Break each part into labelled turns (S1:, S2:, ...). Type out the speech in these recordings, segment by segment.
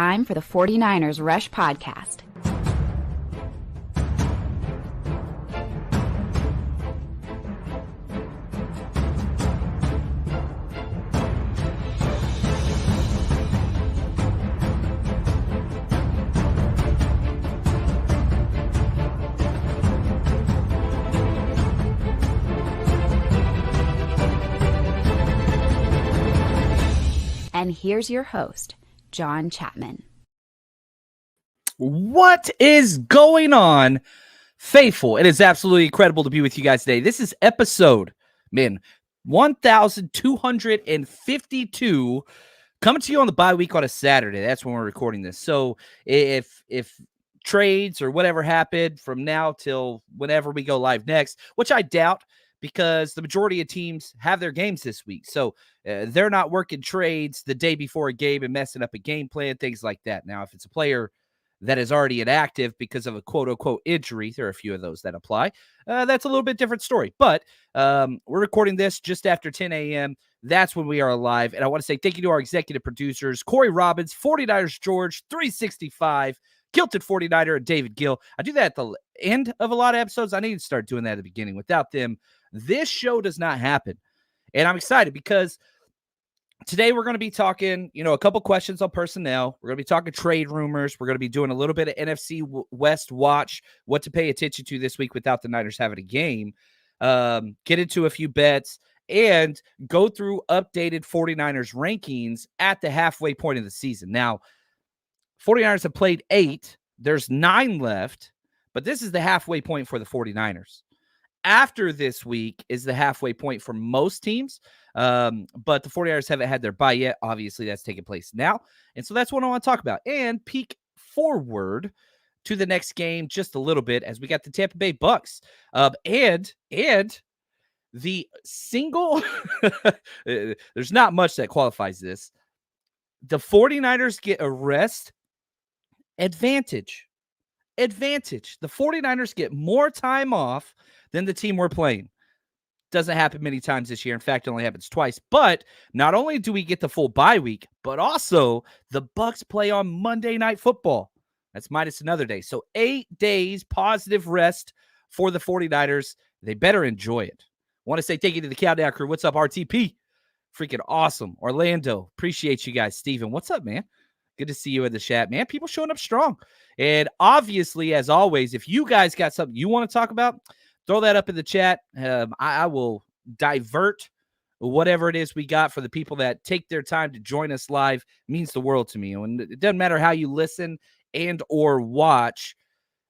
S1: time for the 49ers Rush Podcast. And here's your host, John Chapman.
S2: What is going on, faithful? It is absolutely incredible to be with you guys today. This is episode, 1252, coming to you on the bye week on a Saturday. That's when we're recording this. So if trades or whatever happened from now till whenever we go live next, which I doubt, because the majority of teams have their games this week. So they're not working trades the day before a game and messing up a game plan, things like that. Now, if it's a player that is already inactive because of a quote-unquote injury, there are a few of those that apply. That's a little bit different story. But we're recording this just after 10 a.m. That's when we are live. And I want to say thank you to our executive producers, Corey Robbins, 49ers George, 365, Kilted 49er, and David Gill. I do that at the end of a lot of episodes. I need to start doing that at the beginning. Without them, this show does not happen. And I'm excited because today we're going to be talking, a couple questions on personnel. We're going to be talking trade rumors. We're going to be doing a little bit of NFC West watch, what to pay attention to this week without the Niners having a game, get into a few bets, and go through updated 49ers rankings at the halfway point of the season. Now, 49ers have played 8. There's 9 left, but this is the halfway point for the 49ers. After this week is the halfway point for most teams, but the 49ers haven't had their bye yet. Obviously, that's taking place now. And so that's what I want to talk about. And peek forward to the next game just a little bit as we got the Tampa Bay Bucks. And the single – there's not much that qualifies this. The 49ers get a rest advantage. The 49ers get more time off than the team we're playing. Doesn't happen many times this year. In fact, it only happens twice. But not only do we get the full bye week, but also the Bucks play on Monday Night Football. That's minus another day. So 8 days positive rest for the 49ers. They better enjoy it. I want to say thank you to the Countdown crew. What's up, RTP? Freaking awesome. Orlando, appreciate you guys. Steven, what's up, man? Good to see you in the chat, man. People showing up strong. And obviously, as always, if you guys got something you want to talk about, throw that up in the chat. I will divert whatever it is we got for the people that take their time to join us live. It means the world to me. And it doesn't matter how you listen and or watch.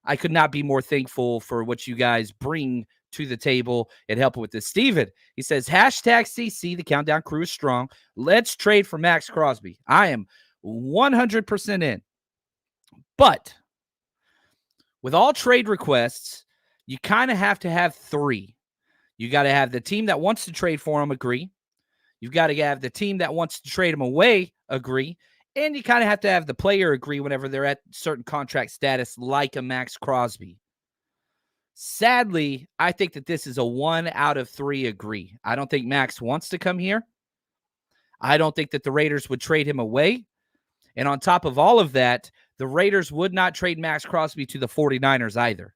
S2: I could not be more thankful for what you guys bring to the table and help with this. Steven, he says, #CC, the Countdown crew is strong. Let's trade for Max Crosby. I am 100% in. But with all trade requests, you kind of have to have 3. You got to have the team that wants to trade for him agree. You've got to have the team that wants to trade him away agree. And you kind of have to have the player agree whenever they're at certain contract status like a Max Crosby. Sadly, I think that this is a 1 out of 3 agree. I don't think Max wants to come here. I don't think that the Raiders would trade him away. And on top of all of that, the Raiders would not trade Max Crosby to the 49ers either.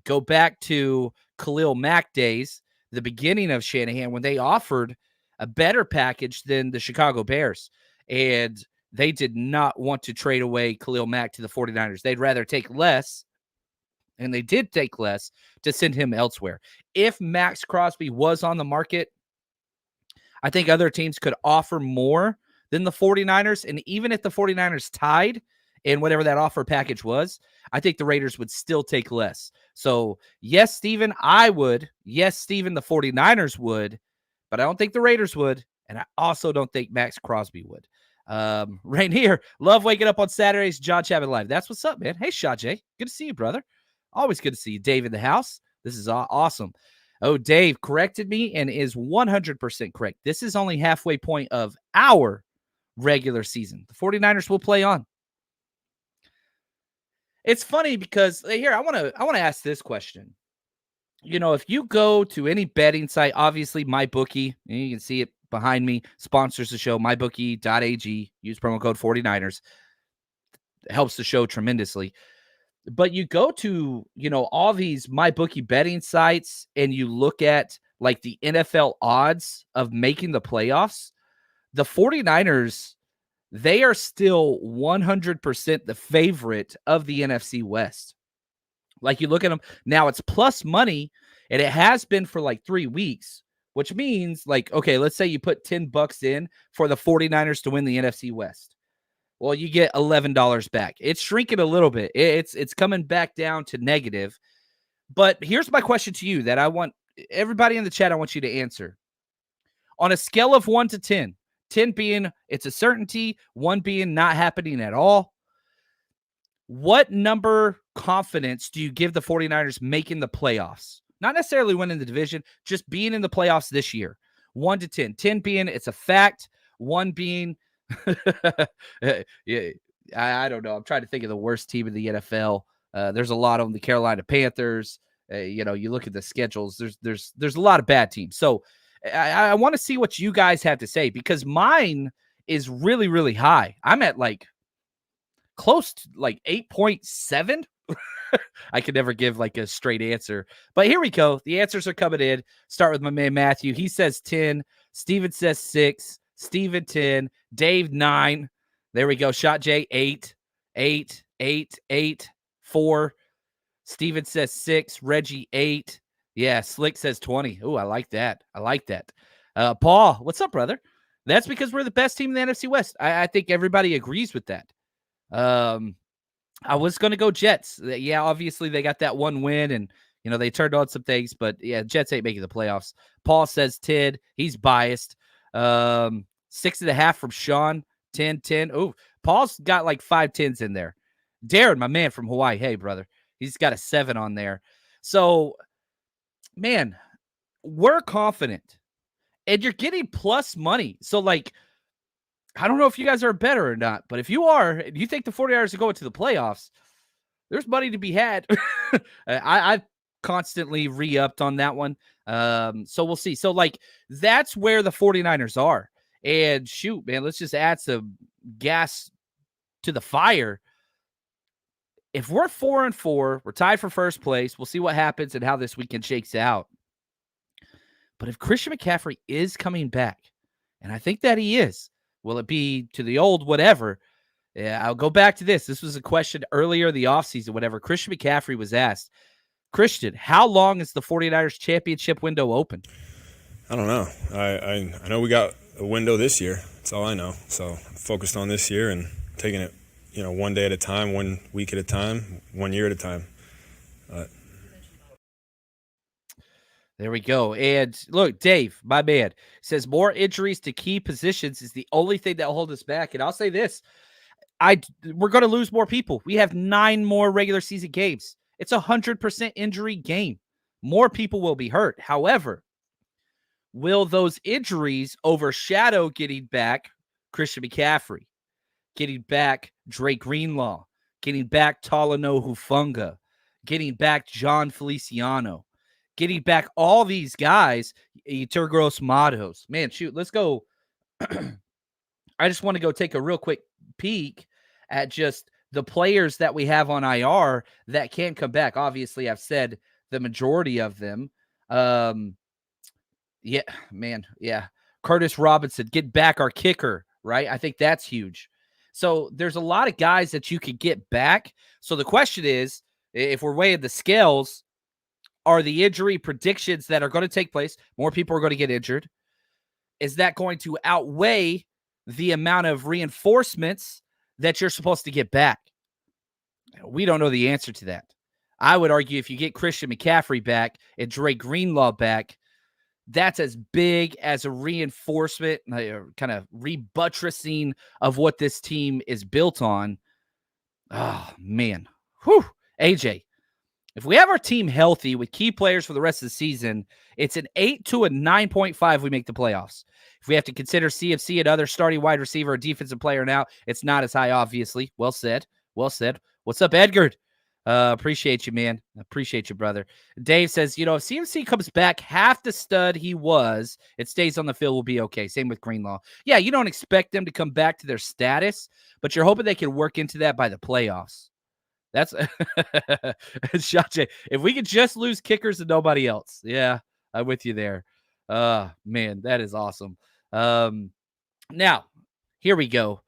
S2: Go back to Khalil Mack days, the beginning of Shanahan, when they offered a better package than the Chicago Bears. And they did not want to trade away Khalil Mack to the 49ers. They'd rather take less, and they did take less to send him elsewhere. If Max Crosby was on the market, I think other teams could offer more than the 49ers. And even if the 49ers tied in whatever that offer package was, I think the Raiders would still take less. So, yes, Steven, I would. Yes, Steven, the 49ers would. But I don't think the Raiders would. And I also don't think Max Crosby would. Right here, love waking up on Saturdays. John Chapman Live. That's what's up, man. Hey, Shajay. Good to see you, brother. Always good to see you. Dave in the house. This is awesome. Oh, Dave corrected me and is 100% correct. This is only halfway point of our regular season. The 49ers will play on. It's funny because here, I want to ask this question. If you go to any betting site, obviously MyBookie, and you can see it behind me, sponsors the show, mybookie.ag, use promo code 49ers. helps the show tremendously. But you go to, all these MyBookie betting sites and you look at like the NFL odds of making the playoffs, the 49ers, they are still 100% the favorite of the NFC West. Like you look at them now, it's plus money, and it has been for like 3 weeks, which means like, okay, let's say you put $10 in for the 49ers to win the NFC West. Well, you get $11 back. It's shrinking a little bit. It's coming back down to negative. But here's my question to you that I want everybody in the chat, I want you to answer. On a scale of 1 to 10, 10 being it's a certainty, 1 being not happening at all, what number confidence do you give the 49ers making the playoffs? Not necessarily winning the division, just being in the playoffs this year. 1 to 10. 10 being it's a fact, 1 being yeah, I don't know. I'm trying to think of the worst team in the NFL. There's a lot of them. The Carolina Panthers. You look at the schedules. There's a lot of bad teams. So I want to see what you guys have to say, because mine is really, really high. I'm at like close to like 8.7. I could never give like a straight answer, but here we go. The answers are coming in. Start with my man Matthew. He says 10. Steven says 6. Steven 10. Dave 9. There we go. Shot J 8. 8. 8. 8. 4. Steven says 6. Reggie 8. Yeah, Slick says 20. Oh, I like that. Paul, what's up, brother? That's because we're the best team in the NFC West. I think everybody agrees with that. I was going to go Jets. Yeah, obviously they got that 1 win and, they turned on some things, but yeah, Jets ain't making the playoffs. Paul says 10. He's biased. 6.5 from Sean. 10. Oh, Paul's got like 5 10s in there. Darren, my man from Hawaii. Hey, brother. He's got a 7 on there. So, man, we're confident. And you're getting plus money. So, like, I don't know if you guys are better or not, but if you are, and you think the 49ers are going to the playoffs, there's money to be had. I've constantly re-upped on that one. So we'll see. So, like, that's where the 49ers are. And shoot, man, let's just add some gas to the fire. If we're 4-4, we're tied for first place. We'll see what happens and how this weekend shakes out. But if Christian McCaffrey is coming back, and I think that he is, will it be to the old whatever? Yeah, I'll go back to this. This was a question earlier in the offseason, whenever Christian McCaffrey was asked, Christian, how long is the 49ers championship window open?
S3: I don't know. I know we got a window this year. That's all I know. So I'm focused on this year and taking it, one day at a time, 1 week at a time, 1 year at a time.
S2: There we go. And look, Dave, my man, says more injuries to key positions is the only thing that will hold us back. And I'll say this, we're going to lose more people. We have 9 more regular season games. It's 100% injury game. More people will be hurt. However, will those injuries overshadow getting back Christian McCaffrey, getting back Drake Greenlaw, getting back Talanoa Hufanga, getting back John Feliciano, getting back all these guys, Turgros Matos? Man, shoot, let's go. I just want to go take a real quick peek at just the players that we have on IR that can come back. Obviously, I've said the majority of them. Yeah, man. Yeah. Curtis Robinson, get back our kicker, right? I think that's huge. So there's a lot of guys that you could get back. So the question is, if we're weighing the scales, are the injury predictions that are going to take place, more people are going to get injured, is that going to outweigh the amount of reinforcements that you're supposed to get back? We don't know the answer to that. I would argue if you get Christian McCaffrey back and Drake Greenlaw back, that's as big as a reinforcement, kind of rebuttressing of what this team is built on. Oh, man. Whew. AJ, if we have our team healthy with key players for the rest of the season, it's an 8 to a 9.5 we make the playoffs. If we have to consider CFC and other starting wide receiver or defensive player now, it's not as high, obviously. Well said. Well said. What's up, Edgar? Appreciate you, man. Appreciate you, brother. Dave says, if CMC comes back half the stud he was, it stays on the field, will be okay. Same with Greenlaw. Yeah, you don't expect them to come back to their status, but you're hoping they can work into that by the playoffs. That's Shache. If we could just lose kickers and nobody else. Yeah, I'm with you there. Man, that is awesome. Now, here we go.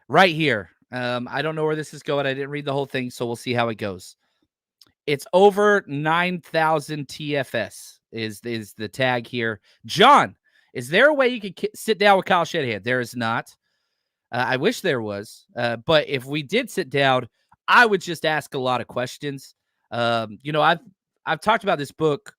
S2: Right here. I don't know where this is going. I didn't read the whole thing, so we'll see how it goes. It's over 9,000 TFS is the tag here. John, is there a way you could sit down with Kyle Shanahan? There is not. I wish there was. But if we did sit down, I would just ask a lot of questions. I've talked about this book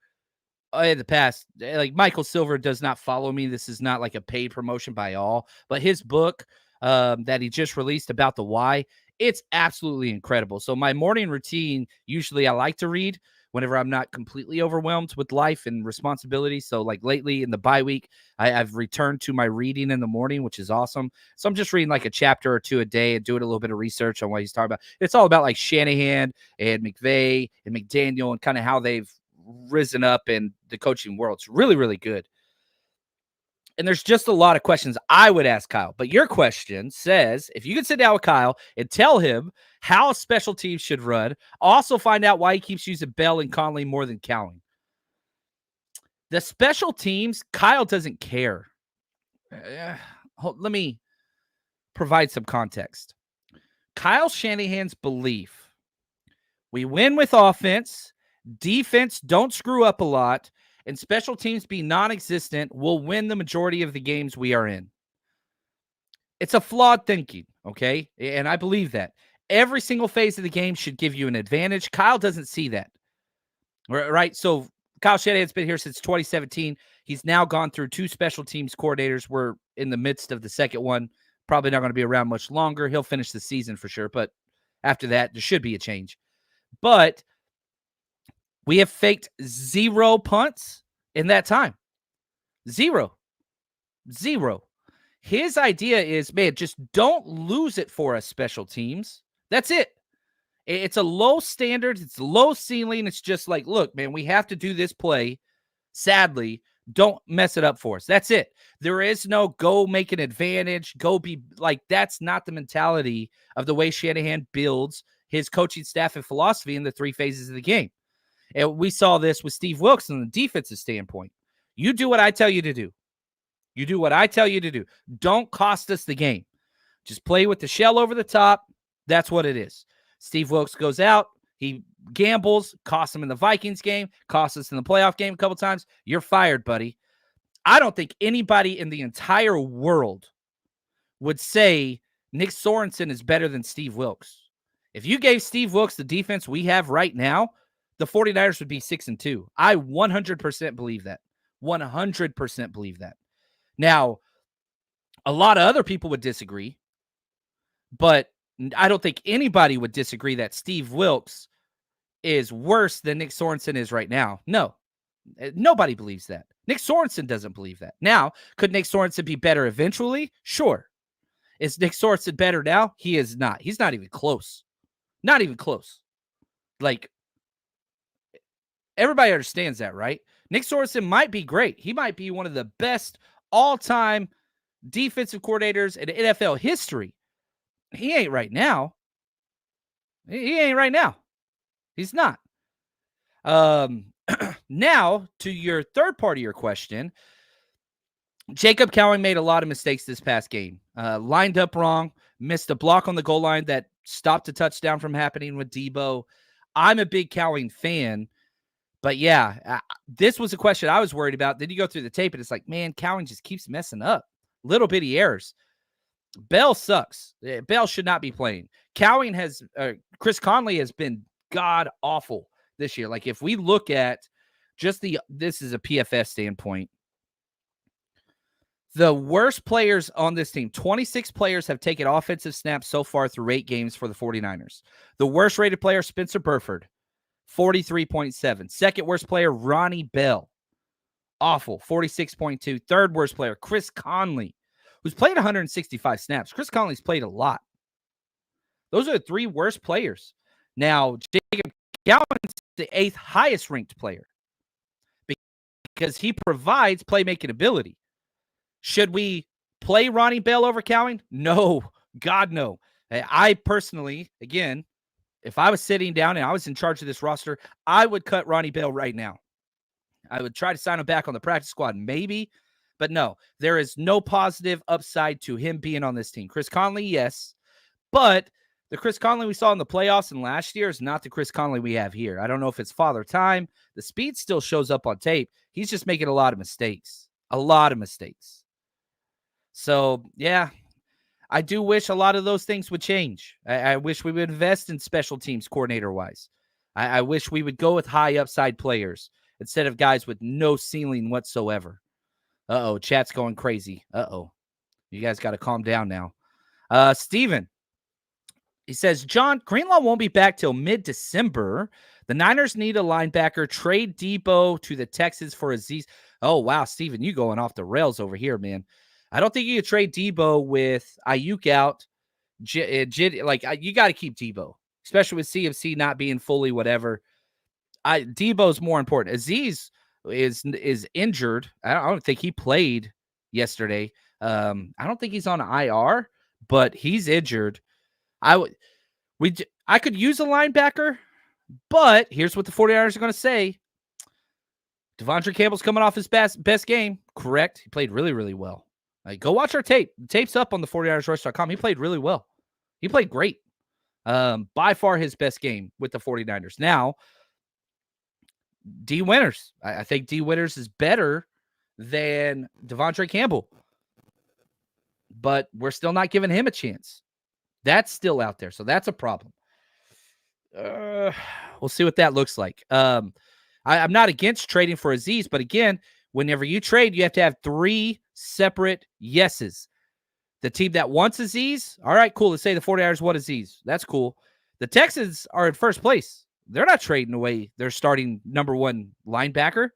S2: in the past. Like, Michael Silver does not follow me. This is not like a paid promotion by all, but his book that he just released about the why, it's absolutely incredible. So my morning routine, usually I like to read whenever I'm not completely overwhelmed with life and responsibility. So like lately in the bye week, I've returned to my reading in the morning, which is awesome. So I'm just reading like a chapter or two a day and doing a little bit of research on what he's talking about. It's all about like Shanahan and McVay and McDaniel and kind of how they've risen up in the coaching world. It's really, really good. And there's just a lot of questions I would ask Kyle. But your question says, if you could sit down with Kyle and tell him how special teams should run, also find out why he keeps using Bell and Conley more than Cowing. The special teams, Kyle doesn't care. Let me provide some context. Kyle Shanahan's belief: we win with offense, defense don't screw up a lot, and special teams be non-existent, we'll win the majority of the games we are in. It's a flawed thinking, okay? And I believe that. Every single phase of the game should give you an advantage. Kyle doesn't see that, right? So Kyle Shanahan's been here since 2017. He's now gone through 2 special teams coordinators. We're in the midst of the second one. Probably not going to be around much longer. He'll finish the season for sure, but after that, there should be a change. But we have faked 0 punts in that time. 0. His idea is, man, just don't lose it for us, special teams. That's it. It's a low standard. It's a low ceiling. It's just like, look, man, we have to do this play. Sadly, don't mess it up for us. That's it. There is no go make an advantage. Go be like, that's not the mentality of the way Shanahan builds his coaching staff and philosophy in the 3 phases of the game. And we saw this with Steve Wilkes from the defensive standpoint. You do what I tell you to do. You do what I tell you to do. Don't cost us the game. Just play with the shell over the top. That's what it is. Steve Wilkes goes out. He gambles, costs him in the Vikings game, costs us in the playoff game a couple times. You're fired, buddy. I don't think anybody in the entire world would say Nick Sorensen is better than Steve Wilkes. If you gave Steve Wilkes the defense we have right now, the 49ers would be 6-2. I 100% believe that. 100% believe that. Now, a lot of other people would disagree, but I don't think anybody would disagree that Steve Wilkes is worse than Nick Sorensen is right now. No, nobody believes that. Nick Sorensen doesn't believe that. Now, could Nick Sorensen be better eventually? Sure. Is Nick Sorensen better now? He is not. He's not even close. Not even close. Like, everybody understands that, right? Nick Sorensen might be great. He might be one of the best all-time defensive coordinators in NFL history. He ain't right now. He ain't right now. He's not. Now, to your third part of your question, Jacob Cowing made a lot of mistakes this past game. Lined up wrong, missed a block on the goal line that stopped a touchdown from happening with Debo. I'm a big Cowing fan. But yeah, this was a question I was worried about. Then you go through the tape and it's like, man, Cowing just keeps messing up. Little bitty errors. Bell sucks. Bell should not be playing. Cowing has, Chris Conley has been god awful this year. Like, if we look at just this is a PFF standpoint, the worst players on this team, 26 players have taken offensive snaps so far through 8 games for the 49ers. The worst rated player, Spencer Burford, 43.7. Second worst player, Ronnie Bell. Awful, 46.2. Third worst player, Chris Conley, who's played 165 snaps. Chris Conley's played a lot. Those are the 3 worst players. Now, Jacob Cowan's the 8th highest ranked player because he provides playmaking ability. Should we play Ronnie Bell over Cowan? No, God, no. I personally, again, if I was sitting down and I was in charge of this roster, I would cut Ronnie Bell right now. I would try to sign him back on the practice squad, maybe. But no, there is no positive upside to him being on this team. Chris Conley, yes. But the Chris Conley we saw in the playoffs and last year is not the Chris Conley we have here. I don't know if it's father time. The speed still shows up on tape. He's just making a lot of mistakes. A lot of mistakes. So, yeah, I do wish a lot of those things would change. I wish we would invest in special teams coordinator-wise. I wish we would go with high upside players instead of guys with no ceiling whatsoever. Uh-oh, chat's going crazy. Uh-oh. You guys got to calm down now. Steven, he says, John, Greenlaw won't be back till mid-December. The Niners need a linebacker. Trade Debo to the Texans for Aziz. Oh, wow, Steven, you going off the rails over here, man. I don't think you could trade Debo with Ayuk out. You got to keep Debo, especially with CMC not being fully whatever. Debo's more important. Aziz is injured. I don't think he played yesterday. I don't think he's on IR, but he's injured. I could use a linebacker, but here's what the 49ers are going to say. Devondre Campbell's coming off his best game. Correct. He played really, really well. Go watch our tape. The tape's up on the 49ersrush.com. He played really well. He played great. By far his best game with the 49ers. Now, D. Winters. I think D. Winters is better than Devondre Campbell. But we're still not giving him a chance. That's still out there. So that's a problem. We'll see what that looks like. I'm not against trading for Aziz, but again, whenever you trade, you have to have 3 separate yeses. The team that wants Aziz, all right, cool. Let's say the 49ers want Aziz. That's cool. The Texans are in first place. They're not trading away their starting number 1 linebacker.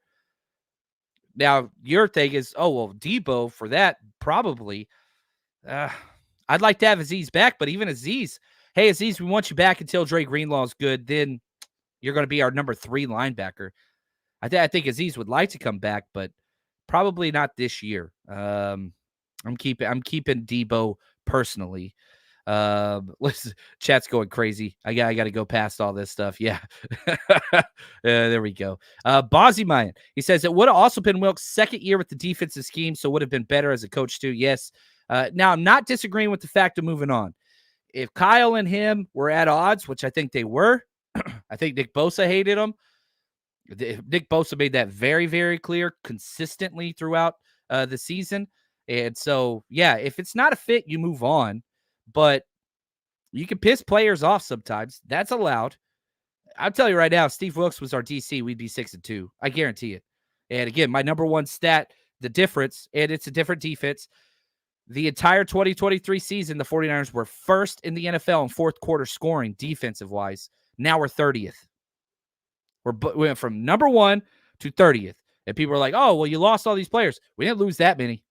S2: Now, your thing is, oh, well, Debo for that, probably. I'd like to have Aziz back, but even Aziz, hey, Aziz, we want you back until Dre Greenlaw is good. Then you're going to be our number 3 linebacker. I think Aziz would like to come back, but probably not this year. I'm keeping Debo personally. Listen, chat's going crazy. I got to go past all this stuff. Yeah. There we go. Bozzy Mayan, he says it would have also been Wilk's second year with the defensive scheme, so would have been better as a coach too. Yes. Now I'm not disagreeing with the fact of moving on. If Kyle and him were at odds, which I think they were, I think Nick Bosa hated him. Nick Bosa made that very, very clear consistently throughout the season. And so, yeah, if it's not a fit, you move on. But you can piss players off sometimes. That's allowed. I'll tell you right now, if Steve Wilkes was our DC, we'd be 6-2. I guarantee it. And again, my number 1 stat, the difference, and it's a different defense. The entire 2023 season, the 49ers were first in the NFL in fourth quarter scoring defensive-wise. Now we're 30th. We went from number 1 to 30th. And people are like, oh, well, you lost all these players. We didn't lose that many.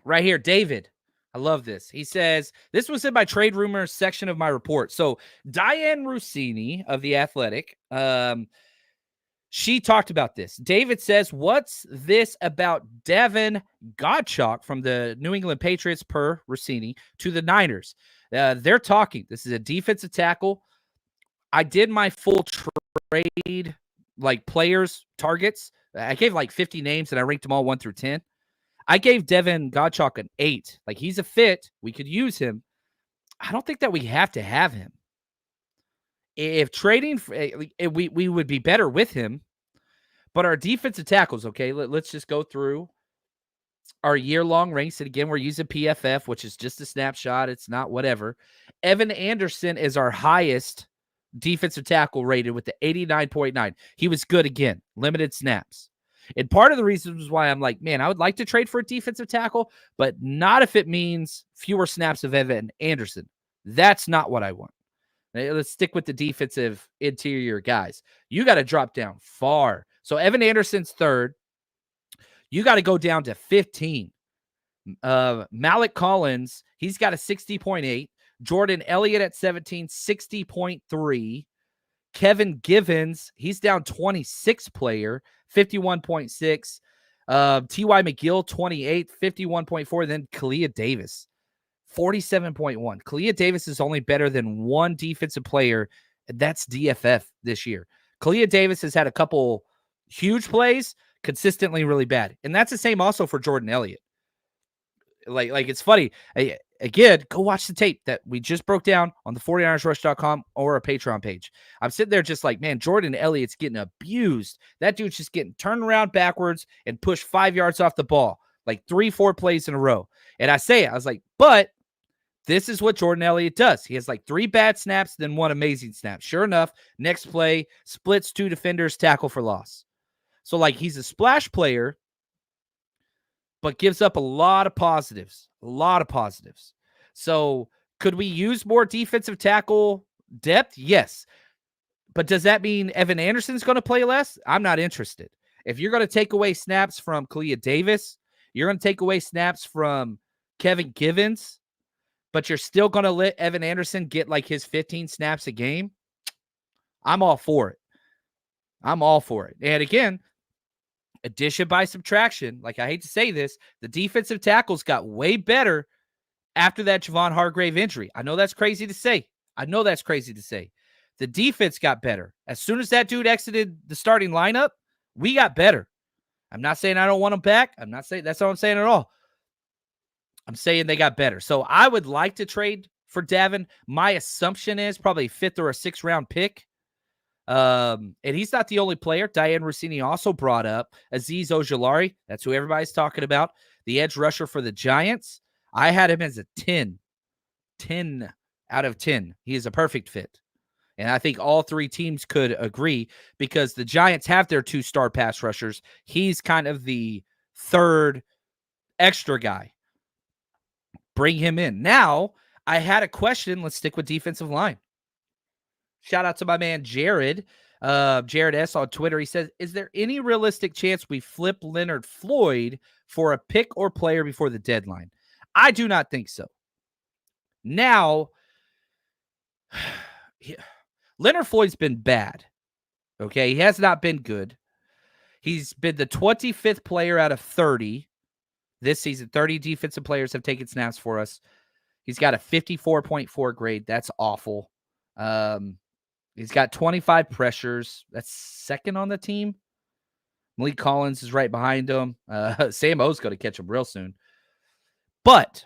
S2: Right here, David. I love this. He says, this was in my trade rumors section of my report. So Diane Rossini of The Athletic, she talked about this. David says, what's this about Devin Godchuk from the New England Patriots per Rossini to the Niners? They're talking. This is a defensive tackle. I did my full trade, players targets. I gave 50 names and I ranked them all 1 through 10. I gave Devin Godchuk an 8. He's a fit. We could use him. I don't think that we have to have him. If trading, we would be better with him. But our defensive tackles, okay, let's just go through our year-long ranks. And again, we're using PFF, which is just a snapshot. It's not whatever. Evan Anderson is our highest defensive tackle rated with the 89.9. He was good again, limited snaps. And part of the reason is why I'm like, man, I would like to trade for a defensive tackle, but not if it means fewer snaps of Evan Anderson. That's not what I want. Let's stick with the defensive interior guys. You got to drop down far. So Evan Anderson's 3rd. You got to go down to 15. Malik Collins, he's got a 60.8. Jordan Elliott at 17, 60.3. Kevin Givens, he's down 26 player, 51.6. T.Y. McGill, 28, 51.4. Then Kalia Davis, 47.1. Kalia Davis is only better than one defensive player, and that's DFF this year. Kalia Davis has had a couple huge plays, consistently really bad. And that's the same also for Jordan Elliott. Like it's funny. Again, go watch the tape that we just broke down on the 49ersrush.com or a Patreon page. I'm sitting there just like, man, Jordan Elliott's getting abused. That dude's just getting turned around backwards and pushed 5 yards off the ball, like 3-4 plays in a row. And I was like, but this is what Jordan Elliott does. He has like 3 bad snaps, then 1 amazing snap. Sure enough, next play, splits 2 defenders, tackle for loss. So like he's a splash player, but gives up a lot of positives. So could we use more defensive tackle depth? Yes. But does that mean Evan Anderson's going to play less? I'm not interested. If you're going to take away snaps from Kalia Davis, you're going to take away snaps from Kevin Givens, but you're still going to let Evan Anderson get like his 15 snaps a game, I'm all for it. And again, addition by subtraction, like I hate to say this, the defensive tackles got way better after that Javon Hargrave injury. I know that's crazy to say. The defense got better. As soon as that dude exited the starting lineup, we got better. I'm not saying I don't want him back. I'm not saying that's what I'm saying at all. I'm saying they got better. So I would like to trade for Davin. My assumption is probably a 5th or a 6th round pick. And he's not the only player. Diane Rossini also brought up Azeez Ojulari. That's who everybody's talking about. The edge rusher for the Giants. I had him as a 10 out of 10. He is a perfect fit. And I think all 3 teams could agree because the Giants have their 2-star pass rushers. He's kind of the 3rd extra guy. Bring him in. Now, I had a question. Let's stick with defensive line. Shout out to my man, Jared. Jared S. on Twitter. He says, is there any realistic chance we flip Leonard Floyd for a pick or player before the deadline? I do not think so. Now, Leonard Floyd's been bad. Okay, he has not been good. He's been the 25th player out of 30 this season. 30 defensive players have taken snaps for us. He's got a 54.4 grade. That's awful. He's got 25 pressures. That's 2nd on the team. Malik Collins is right behind him. Sam O's going to catch him real soon. But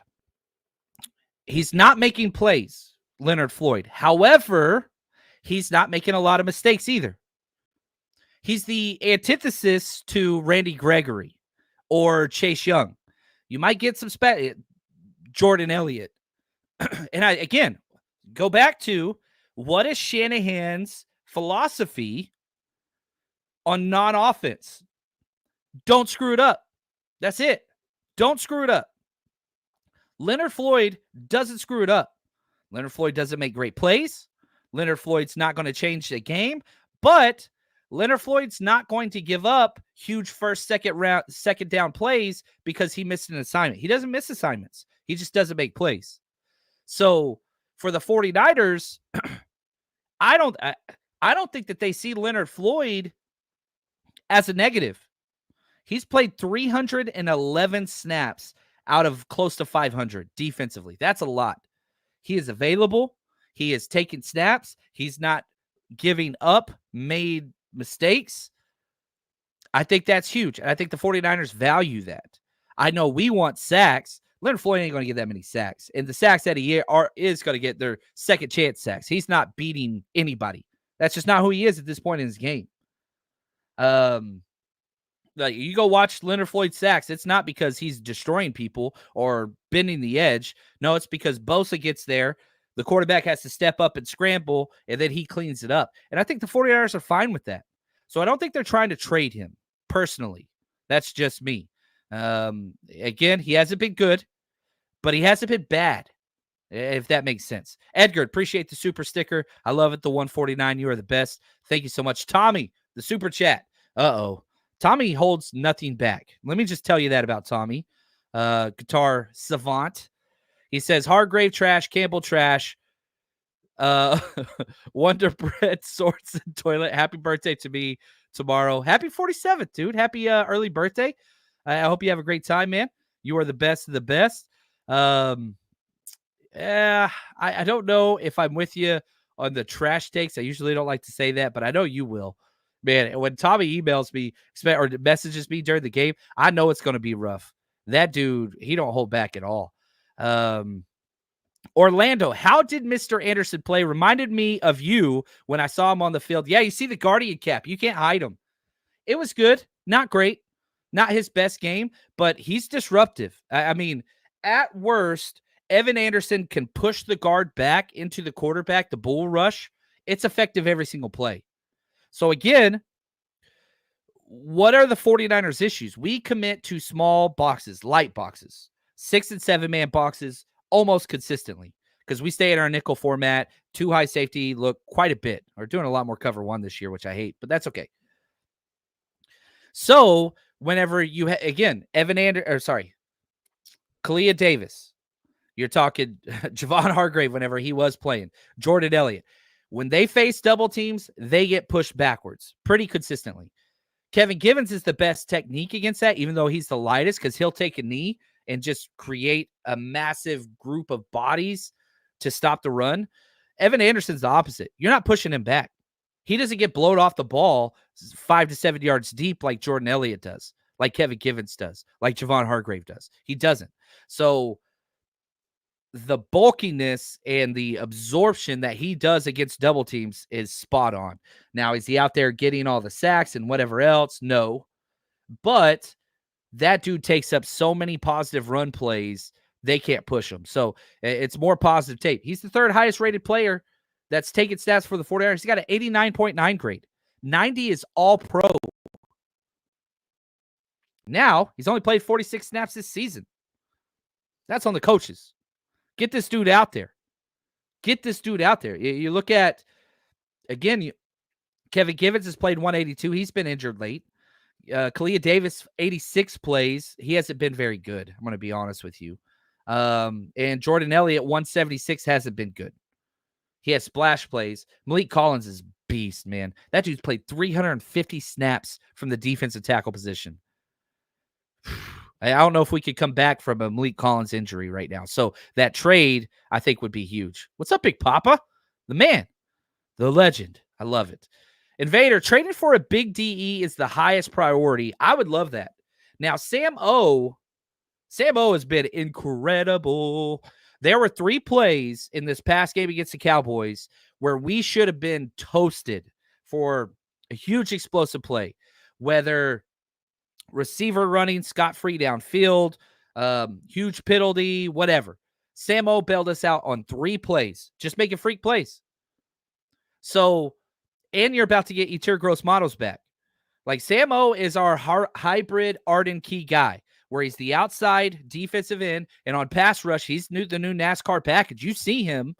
S2: he's not making plays, Leonard Floyd. However, he's not making a lot of mistakes either. He's the antithesis to Randy Gregory or Chase Young. You might get some Jordan Elliott. And again, go back to what is Shanahan's philosophy on non-offense? Don't screw it up. That's it. Don't screw it up. Leonard Floyd doesn't screw it up. Leonard Floyd doesn't make great plays. Leonard Floyd's not going to change the game, but Leonard Floyd's not going to give up huge first, second down plays because he missed an assignment. He doesn't miss assignments. He just doesn't make plays. So for the 49ers, I don't think that they see Leonard Floyd as a negative. He's played 311 snaps out of close to 500 defensively. That's a lot. He is available. He is taking snaps. He's not giving up made mistakes. I think that's huge. And I think the 49ers value that. I know we want sacks. Leonard Floyd ain't going to get that many sacks. And the sacks that he is going to get their second chance sacks. He's not beating anybody. That's just not who he is at this point in his game. Like you go watch Leonard Floyd sacks. It's not because he's destroying people or bending the edge. No, it's because Bosa gets there. The quarterback has to step up and scramble, and then he cleans it up. And I think the 49ers are fine with that. So I don't think they're trying to trade him personally. That's just me. Again, he hasn't been good, but he hasn't been bad, if that makes sense. Edgar, appreciate the super sticker. I love it. The 149. You are the best. Thank you so much. Tommy, the super chat. Uh-oh. Tommy holds nothing back. Let me just tell you that about Tommy. Guitar savant. He says Hargrave trash, Campbell trash. Wonder Bread sorts and toilet. Happy birthday to me tomorrow. Happy 47th, dude. Happy early birthday. I hope you have a great time, man. You are the best of the best. I don't know if I'm with you on the trash takes. I usually don't like to say that, but I know you will. Man, when Tommy emails me or messages me during the game, I know it's going to be rough. That dude, he don't hold back at all. Orlando, how did Mr. Anderson play? Reminded me of you when I saw him on the field. Yeah, you see the Guardian cap. You can't hide him. It was good. Not great. Not his best game, but he's disruptive. I mean, at worst, Evan Anderson can push the guard back into the quarterback, the bull rush. It's effective every single play. So again, what are the 49ers' issues? We commit to small boxes, light boxes, 6 and 7 man boxes almost consistently because we stay in our nickel format. 2 high safety look quite a bit. We're doing a lot more cover 1 this year, which I hate, but that's okay. So whenever you again, Kalia Davis, you're talking Javon Hargrave whenever he was playing, Jordan Elliott. When they face double teams, they get pushed backwards pretty consistently. Kevin Givens is the best technique against that, even though he's the lightest, because he'll take a knee and just create a massive group of bodies to stop the run. Evan Anderson's the opposite. You're not pushing him back. He doesn't get blowed off the ball 5 to 7 yards deep like Jordan Elliott does, like Kevin Givens does, like Javon Hargrave does. He doesn't. So the bulkiness and the absorption that he does against double teams is spot on. Now, is he out there getting all the sacks and whatever else? No. But that dude takes up so many positive run plays, they can't push him. So it's more positive tape. He's the 3rd highest rated player that's taken stats for the 49ers. He's got an 89.9 grade. 90 is all pro. Now, he's only played 46 snaps this season. That's on the coaches. Get this dude out there. Get this dude out there. You look at, again, Kevin Givens has played 182. He's been injured late. Kalia Davis, 86 plays. He hasn't been very good. I'm going to be honest with you. And Jordan Elliott, 176, hasn't been good. He has splash plays. Malik Collins is beast, man. That dude's played 350 snaps from the defensive tackle position. I don't know if we could come back from a Malik Collins injury right now. So that trade, I think, would be huge. What's up, Big Papa? The man, the legend. I love it. Invader, trading for a big DE is the highest priority. I would love that. Now, Sam O has been incredible. There were 3 plays in this past game against the Cowboys where we should have been toasted for a huge explosive play, whether receiver running scot-free downfield, huge penalty, whatever. Sam O bailed us out on 3 plays, just making freak plays. So, and you're about to get Etir Gross Models back. Like, Sam O is our hybrid Arden Key guy, where he's the outside defensive end, and on pass rush, he's the new NASCAR package. You see him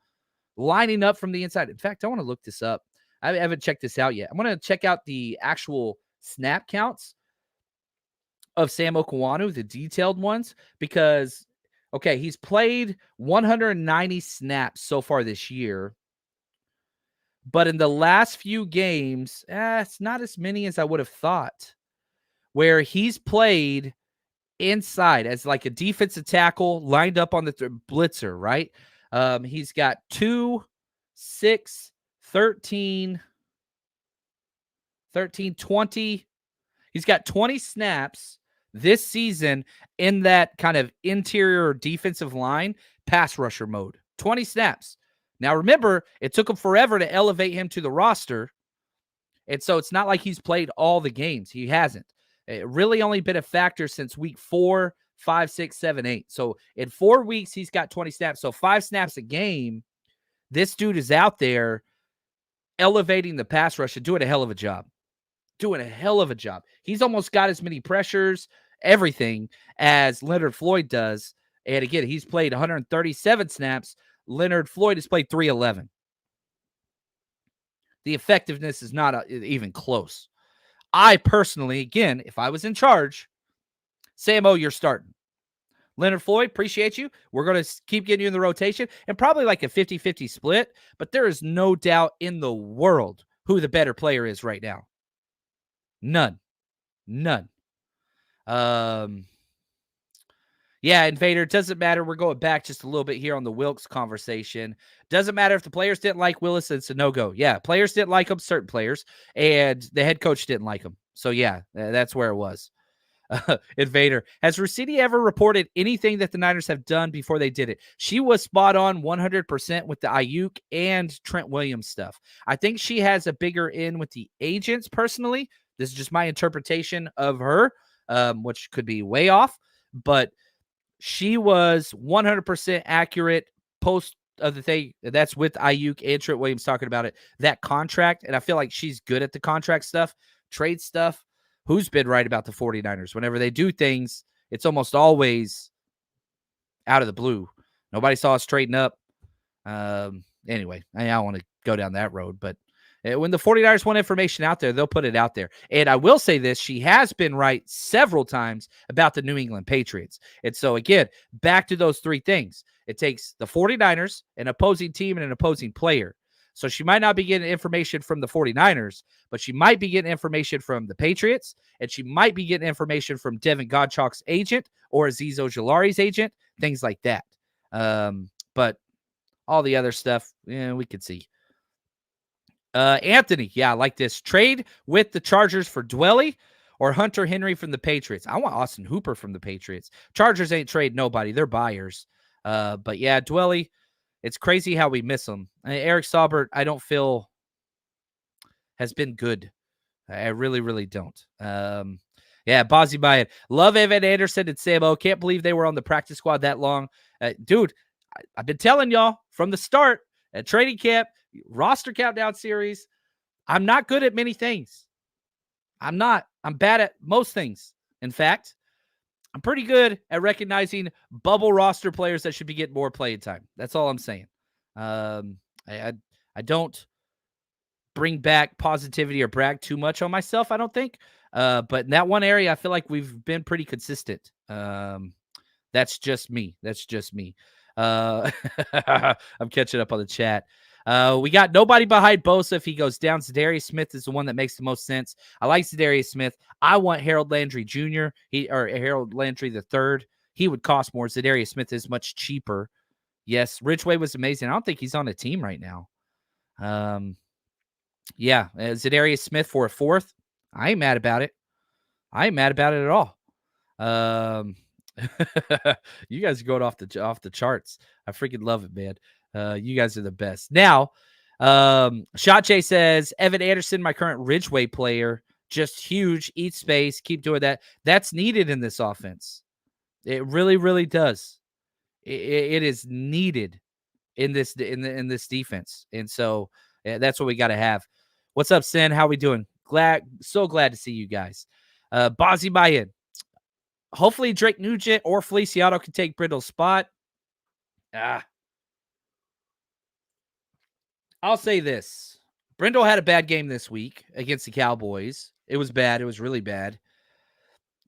S2: lining up from the inside. In fact, I want to look this up. I haven't checked this out yet. I'm going to check out the actual snap counts of Sam Okwanu, the detailed ones, because, okay, he's played 190 snaps so far this year, but in the last few games, it's not as many as I would have thought, where he's played inside as like a defensive tackle lined up on the blitzer, right? He's got 2, 6, 13, 20. He's got 20 snaps this season in that kind of interior defensive line pass rusher mode. 20 snaps. Now, remember, it took him forever to elevate him to the roster. And so it's not like he's played all the games. He hasn't. It really only been a factor since week 4, 5, 6, 7, 8. So in 4 weeks, he's got 20 snaps. So 5 snaps a game. This dude is out there elevating the pass rush and doing a hell of a job. He's almost got as many pressures, everything, as Leonard Floyd does. And again, he's played 137 snaps. Leonard Floyd has played 311. The effectiveness is not even close. I personally, again, if I was in charge, Sam O, you're starting. Leonard Floyd, appreciate you. We're going to keep getting you in the rotation and probably like a 50-50 split, but there is no doubt in the world who the better player is right now. None. Yeah, Invader, it doesn't matter. We're going back just a little bit here on the Wilkes conversation. Doesn't matter if the players didn't like Willis, it's a no-go. Yeah, players didn't like him, certain players, and the head coach didn't like him. So, yeah, that's where it was. Invader, has Rossini ever reported anything that the Niners have done before they did it? She was spot on 100% with the Ayuk and Trent Williams stuff. I think she has a bigger in with the agents personally. This is just my interpretation of her, which could be way off, but she was 100% accurate post of the thing. That's with Ayuk and Trent Williams talking about it, that contract. And I feel like she's good at the contract stuff, trade stuff. Who's been right about the 49ers? Whenever they do things, it's always out of the blue. Nobody saw us trading up. Anyway, I don't want to go down that road, but when the 49ers want information out there, they'll put it out there. And I will say this, she has been right several times about the New England Patriots. And so, again, back to those three things. It takes the 49ers, an opposing team, and an opposing player. So she might not be getting information from the 49ers, but she might be getting information from the Patriots, and she might be getting information from Devin Godchaux's agent or Azeez Ojulari's agent, things like that. But all the other stuff, we could see. Anthony, yeah, I like this. Trade with the Chargers for Dwelly or Hunter Henry from the Patriots. I want Austin Hooper from the Patriots. Chargers ain't trade nobody. They're buyers. But yeah, Dwelly, it's crazy how we miss him. Eric Saubert, I don't feel has been good. I really, really don't. Yeah, Bozzy Byatt. Love Evan Anderson and Samo. Can't believe they were on the practice squad that long. Dude, I've been telling y'all from the start at training camp, roster countdown series, I'm not good at many things. I'm not. I'm bad at most things. In fact, I'm pretty good at recognizing bubble roster players that should be getting more playing time. That's all I'm saying. I don't bring back positivity or brag too much on myself, I don't think. But in that one area, I feel like we've been pretty consistent. That's just me. I'm catching up on the chat. We got nobody behind Bosa. If he goes down, Zadarius Smith is the one that makes the most sense. I like Zadarius Smith. I want Harold Landry Jr. or Harold Landry III. He would cost more. Zadarius Smith is much cheaper. Yes, Ridgeway was amazing. I don't think he's on a team right now. Yeah, Zadarius Smith for a fourth. I ain't mad about it. At all. You guys are going off the charts. I freaking love it, man. You guys are the best. Now, Shot J says, Evan Anderson, my current Ridgeway player, just huge, eat space, keep doing that. That's needed in this offense. It really, really does. It is needed in this defense. And so that's what we got to have. What's up, Sin? How we doing? So glad to see you guys. Bozzy Bayan. Hopefully Drake Nugent or Feliciano can take Brindle's spot. I'll say this. Brindle had a bad game this week against the Cowboys. It was bad. It was really bad.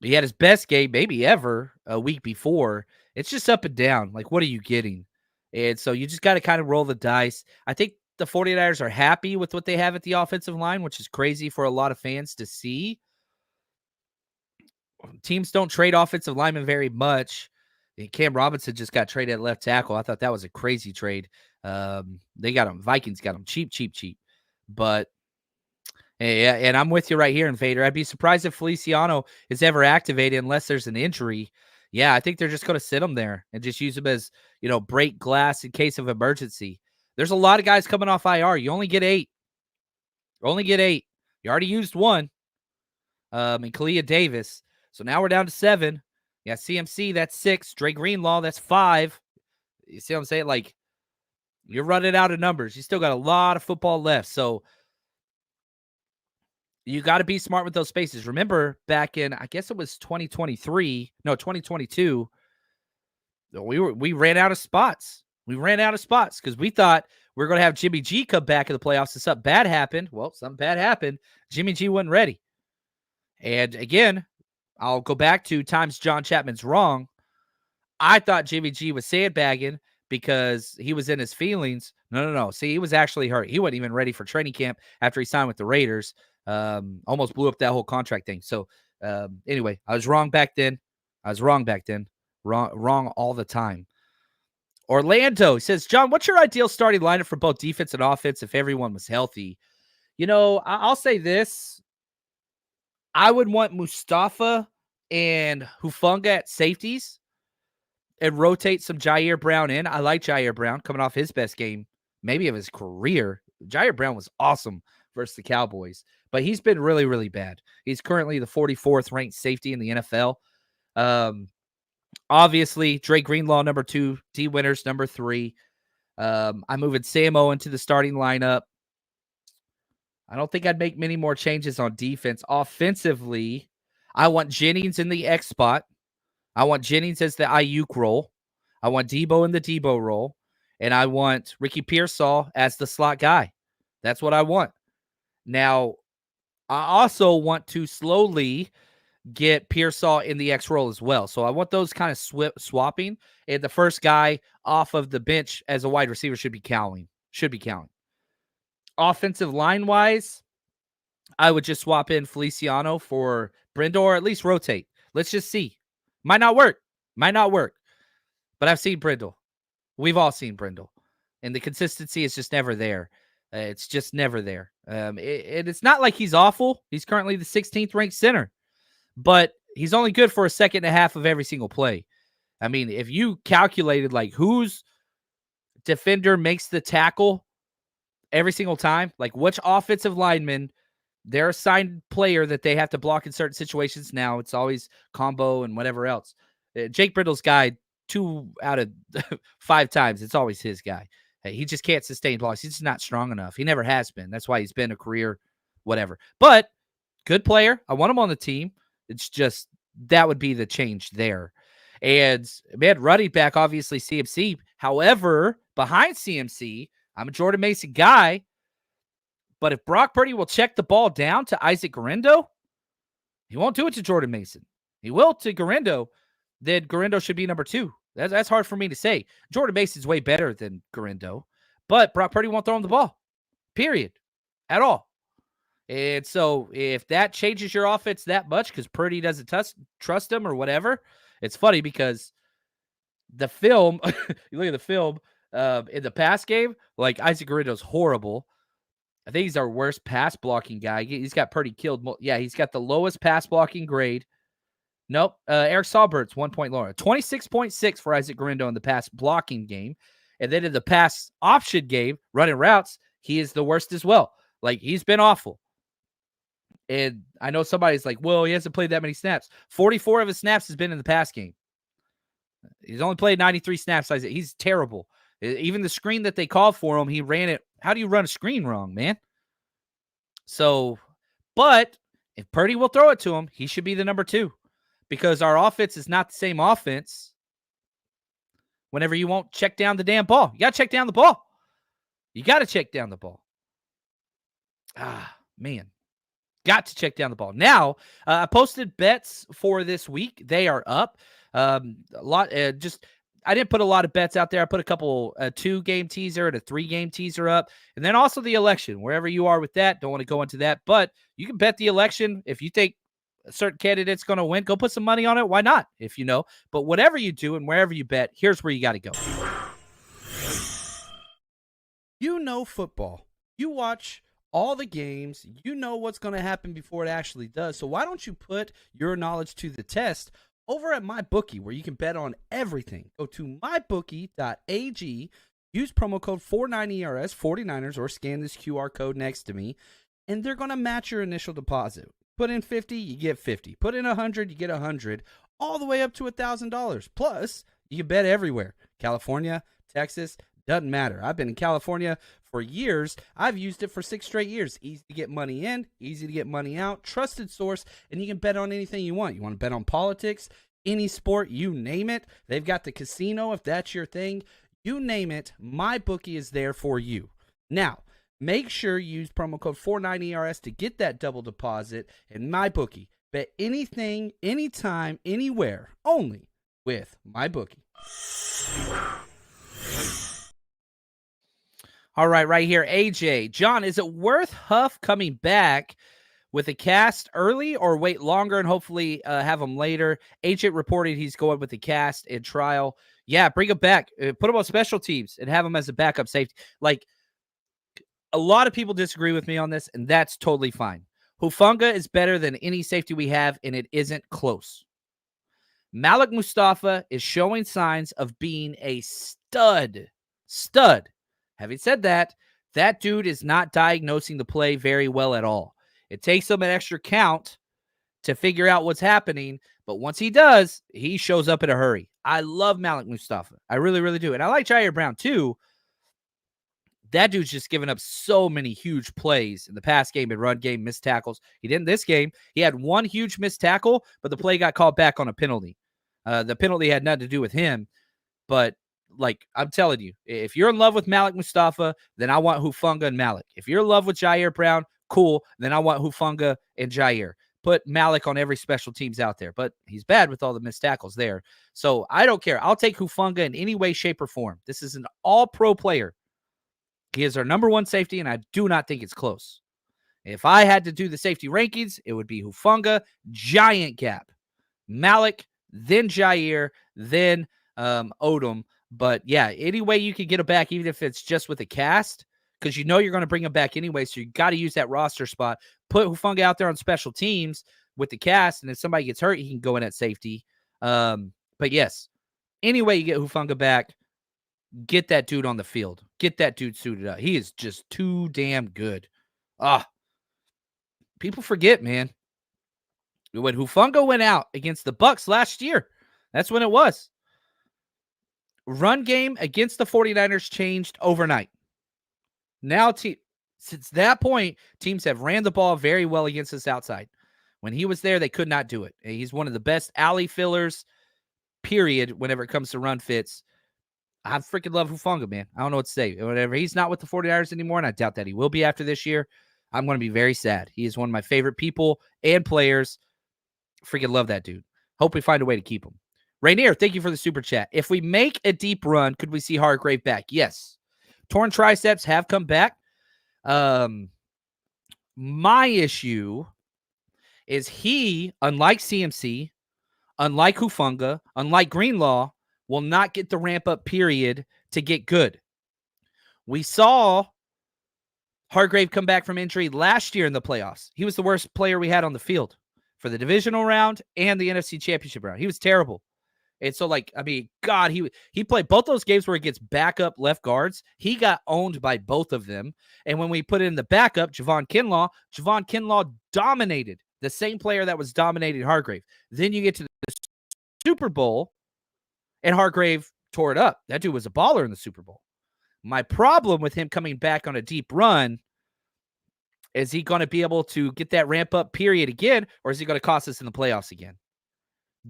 S2: He had his best game maybe ever a week before. It's just up and down. Like, what are you getting? And so you just got to kind of roll the dice. I think the 49ers are happy with what they have at the offensive line, which is crazy for a lot of fans to see. Teams don't trade offensive linemen very much. Cam Robinson just got traded at left tackle. I thought that was a crazy trade. They got him. Vikings got him cheap. But, and I'm with you right here, Invader. I'd be surprised if Feliciano is ever activated unless there's an injury. Yeah, I think they're just going to sit him there and just use him as, break glass in case of emergency. There's a lot of guys coming off IR. You only get 8. You already used 1. And Kalia Davis. So now we're down to 7. Yeah, CMC, that's 6. Dre Greenlaw, that's 5. You see what I'm saying? Like, you're running out of numbers. You still got a lot of football left. So you got to be smart with those spaces. Remember back in, I guess it was 2022, we ran out of spots. Because we thought we were going to have Jimmy G come back in the playoffs and something bad happened. Well, something bad happened. Jimmy G wasn't ready. And again, I'll go back to times John Chapman's wrong. I thought Jimmy G was sandbagging because he was in his feelings. No. See, he was actually hurt. He wasn't even ready for training camp after he signed with the Raiders. Almost blew up that whole contract thing. So anyway, I was wrong back then. Wrong all the time. Orlando says, John, what's your ideal starting lineup for both defense and offense if everyone was healthy? I'll say this. I would want Mustafa and Hufanga at safeties and rotate some Jair Brown in. I like Jair Brown coming off his best game, maybe of his career. Jair Brown was awesome versus the Cowboys, but he's been really, really bad. He's currently the 44th ranked safety in the NFL. Obviously, Dre Greenlaw, number 2, D Winters, number 3. I'm moving Samo into the starting lineup. I don't think I'd make many more changes on defense. Offensively, I want Jennings in the X spot. I want Jennings as the Ayuk role. I want Debo in the Debo role. And I want Ricky Pearsall as the slot guy. That's what I want. Now, I also want to slowly get Pearsall in the X role as well. So I want those kind of swapping. And the first guy off of the bench as a wide receiver should be Cowling. Offensive line-wise, I would just swap in Feliciano for Brindle, or at least rotate. Let's just see. Might not work. But I've seen Brindle. We've all seen Brindle. And the consistency is just never there. It's just never there. It's not like he's awful. He's currently the 16th ranked center. But he's only good for a second and a half of every single play. I mean, if you calculated like whose defender makes the tackle every single time, like which offensive lineman, their assigned player that they have to block in certain situations now, it's always combo and whatever else. Jake Brittle's guy, 2 out of 5 times, it's always his guy. He just can't sustain blocks. He's just not strong enough. He never has been. That's why he's been a career whatever. But good player. I want him on the team. It's just that would be the change there. And man, running back, obviously CMC. However, behind CMC, I'm a Jordan Mason guy. But if Brock Purdy will check the ball down to Isaac Guerendo, he won't do it to Jordan Mason. He will to Guerendo. Then Guerendo should be number 2. That's hard for me to say. Jordan Mason's way better than Guerendo. But Brock Purdy won't throw him the ball. Period. At all. And so if that changes your offense that much because Purdy doesn't trust him or whatever, it's funny because the film, you look at the film in the pass game, like Isaac Guerendo's horrible. I think he's our worst pass blocking guy. He's got Purdy killed. Yeah, he's got the lowest pass blocking grade. Nope. Eric Saubert's 1 point lower. 26.6 for Isaac Guerendo in the pass blocking game. And then in the pass option game, running routes, he is the worst as well. Like, he's been awful. And I know somebody's like, well, he hasn't played that many snaps. 44 of his snaps has been in the pass game. He's only played 93 snaps. He's terrible. Even the screen that they called for him, he ran it. How do you run a screen wrong, man? So, but if Purdy will throw it to him, he should be the number 2 because our offense is not the same offense whenever you won't check down the damn ball. You got to check down the ball. Man. Got to check down the ball. Now, I posted bets for this week. They are up. I didn't put a lot of bets out there. I put a couple, a 2-game teaser and a 3-game teaser up. And then also the election, wherever you are with that. Don't want to go into that. But you can bet the election. If you think a certain candidate's going to win, go put some money on it. Why not? If you know. But whatever you do and wherever you bet, here's where you got to go.
S4: You know football. You watch all the games, you know what's going to happen before it actually does. So why don't you put your knowledge to the test over at MyBookie, where you can bet on everything. Go to mybookie.ag, use promo code 49ERS, 49ers, or scan this QR code next to me, and they're going to match your initial deposit. Put in 50, you get 50. Put in 100, you get 100, all the way up to $1,000. Plus, you can bet everywhere. California, Texas, doesn't matter. I've been in California for years. I've used it for 6 straight years. Easy to get money in, easy to get money out, trusted source, and you can bet on anything you want. You want to bet on politics, any sport, you name it. They've got the casino if that's your thing. You name it, MyBookie is there for you. Now, make sure you use promo code 49ERS to get that double deposit. And MyBookie, bet anything, anytime, anywhere, only with MyBookie.
S2: All right here, AJ. John, is it worth Huff coming back with a cast early or wait longer and hopefully have him later? AJ reported he's going with the cast and trial. Yeah, bring him back. Put him on special teams and have him as a backup safety. Like, a lot of people disagree with me on this, and that's totally fine. Hufanga is better than any safety we have, and it isn't close. Malik Mustafa is showing signs of being a stud. Stud. Having said that, that dude is not diagnosing the play very well at all. It takes him an extra count to figure out what's happening, but once he does, he shows up in a hurry. I love Malik Mustafa. I really, really do. And I like Jair Brown too. That dude's just given up so many huge plays in the pass game and run game, missed tackles. He didn't this game. He had one huge missed tackle, but the play got called back on a penalty. The penalty had nothing to do with him, but like, I'm telling you, if you're in love with Malik Mustafa, then I want Hufanga and Malik. If you're in love with Jair Brown, cool, then I want Hufanga and Jair. Put Malik on every special teams out there, but he's bad with all the missed tackles there. So I don't care. I'll take Hufanga in any way, shape, or form. This is an all-pro player. He is our number one safety, and I do not think it's close. If I had to do the safety rankings, it would be Hufanga, giant gap. Malik, then Jair, then Odom. But yeah, any way you can get him back, even if it's just with a cast, because you know you're going to bring him back anyway, so you got to use that roster spot. Put Hufanga out there on special teams with the cast, and if somebody gets hurt, he can go in at safety. But yes, any way you get Hufanga back, get that dude on the field. Get that dude suited up. He is just too damn good. People forget, man. When Hufanga went out against the Bucs last year, that's when it was. Run game against the 49ers changed overnight. Now, since that point, teams have ran the ball very well against us outside. When he was there, they could not do it. He's one of the best alley fillers, period, whenever it comes to run fits. I freaking love Hufanga, man. I don't know what to say. Whenever he's not with the 49ers anymore, and I doubt that he will be after this year, I'm going to be very sad. He is one of my favorite people and players. Freaking love that dude. Hope we find a way to keep him. Rainier, thank you for the super chat. If we make a deep run, could we see Hargrave back? Yes. Torn triceps have come back. My issue is he, unlike CMC, unlike Hufanga, unlike Greenlaw, will not get the ramp-up period to get good. We saw Hargrave come back from injury last year in the playoffs. He was the worst player we had on the field for the divisional round and the NFC Championship round. He was terrible. And so, like, I mean, God, he played both those games where he gets backup left guards. He got owned by both of them. And when we put in the backup, Javon Kinlaw dominated the same player that was dominating Hargrave. Then you get to the Super Bowl, and Hargrave tore it up. That dude was a baller in the Super Bowl. My problem with him coming back on a deep run, is he going to be able to get that ramp-up period again, or is he going to cost us in the playoffs again?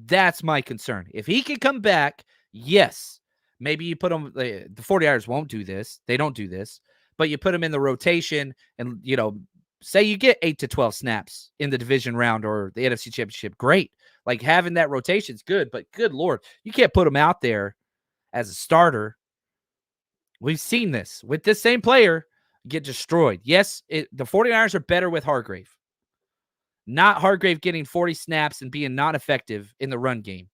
S2: That's my concern. If he can come back, yes, maybe you put him, the 49ers won't do this. They don't do this, but you put him in the rotation and, you know, say you get 8 to 12 snaps in the division round or the NFC Championship. Great. Like, having that rotation is good, but good Lord, you can't put him out there as a starter. We've seen this with this same player get destroyed. Yes, the 49ers are better with Hargrave. Not Hargrave getting 40 snaps and being not effective in the run game